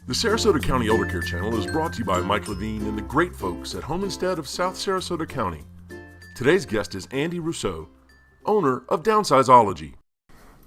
The Sarasota County Eldercare channel is brought to you by Mike Levine and the great folks at Home Instead of South Sarasota County. Today's guest is Andy Rousseau, owner of Downsizeology.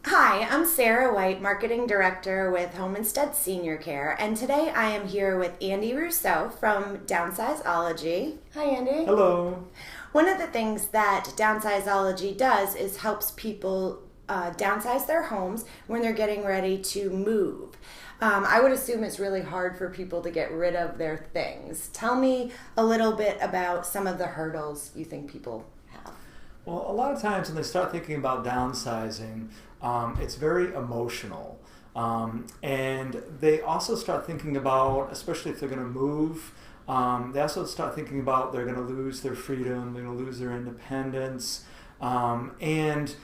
Hi, I'm Sarah White, Marketing Director with Home Instead Senior Care, and today I am here with Andy Rousseau from Downsizeology. Hi, Andy. Hello. One of the things that Downsizeology does is helps people downsize their homes when they're getting ready to move. I would assume it's really hard for people to get rid of their things. Tell me a little bit about some of the hurdles you think people have. Well, a lot of times when they start thinking about downsizing, it's very emotional. And they also start thinking about, especially if they're going to move, they also start thinking about they're going to lose their freedom, they're going to lose their independence. And,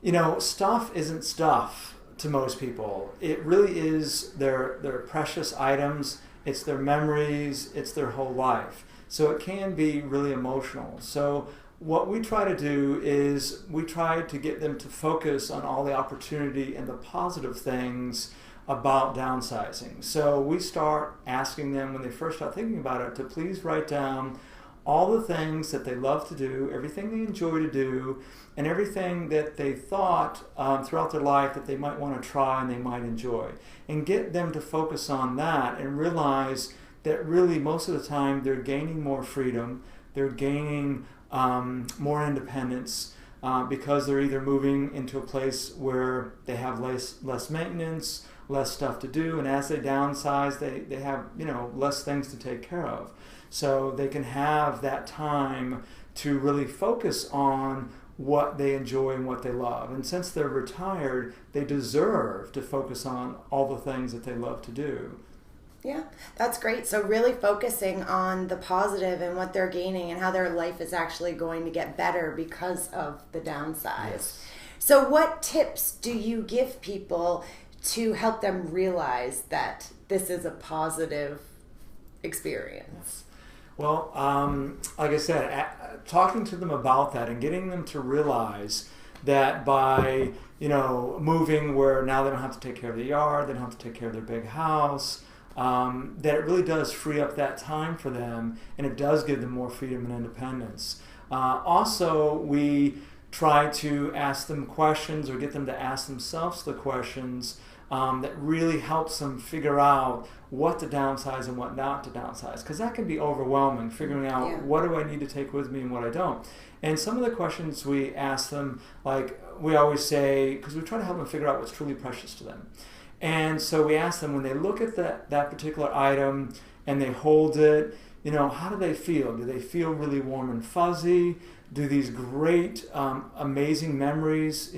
you know, stuff isn't stuff to most people. It really is their precious items, it's their memories, it's their whole life. So it can be really emotional. So what we try to do is we try to get them to focus on all the opportunity and the positive things about downsizing. So we start asking them when they first start thinking about it to please write down all the things that they love to do, everything they enjoy to do, and everything that they thought throughout their life that they might want to try and they might enjoy. And get them to focus on that and realize that really most of the time they're gaining more freedom, they're gaining more independence because they're either moving into a place where they have less maintenance, less stuff to do, and as they downsize, they have less things to take care of. So they can have that time to really focus on what they enjoy and what they love. And since they're retired, they deserve to focus on all the things that they love to do. Yeah, that's great. So really focusing on the positive and what they're gaining and how their life is actually going to get better because of the downsize. Yes. So what tips do you give people to help them realize that this is a positive experience? Well, like I said, talking to them about that and getting them to realize that by moving where now they don't have to take care of the yard, they don't have to take care of their big house, that it really does free up that time for them, and it does give them more freedom and independence. Also, we try to ask them questions or get them to ask themselves the questions that really helps them figure out what to downsize and what not to downsize, because that can be overwhelming, figuring out what do I need to take with me and what I don't. And some of the questions we ask them, like we always say, because we try to help them figure out what's truly precious to them. And so we ask them when they look at that particular item and they hold it, how do they feel? Do they feel really warm and fuzzy? Do these great, amazing memories,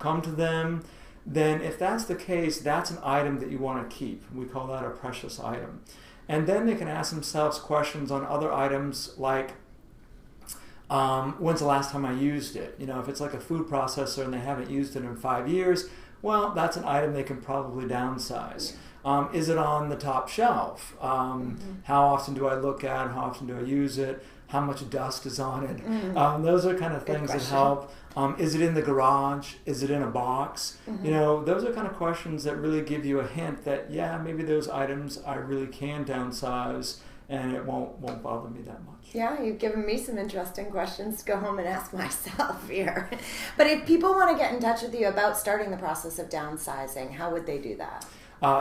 come to them? Then if that's the case, that's an item that you want to keep. We call that a precious item. And then they can ask themselves questions on other items like, when's the last time I used it? If it's like a food processor and they haven't used it in 5 years, well, that's an item they can probably downsize. Is it on the top shelf? How often do I look at it? How often do I use it? How much dust is on it? Those are kind of things that help. Is it in the garage? Is it in a box? Those are kind of questions that really give you a hint that, maybe those items I really can downsize and it won't bother me that much. Yeah, you've given me some interesting questions to go home and ask myself here. But if people want to get in touch with you about starting the process of downsizing, how would they do that?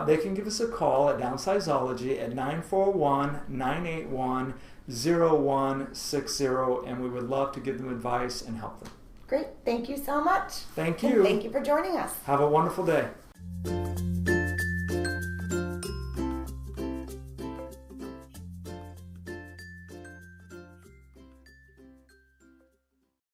They can give us a call at Downsizeology at 941-981-0160, and we would love to give them advice and help them. Great. Thank you so much. Thank you. And thank you for joining us. Have a wonderful day.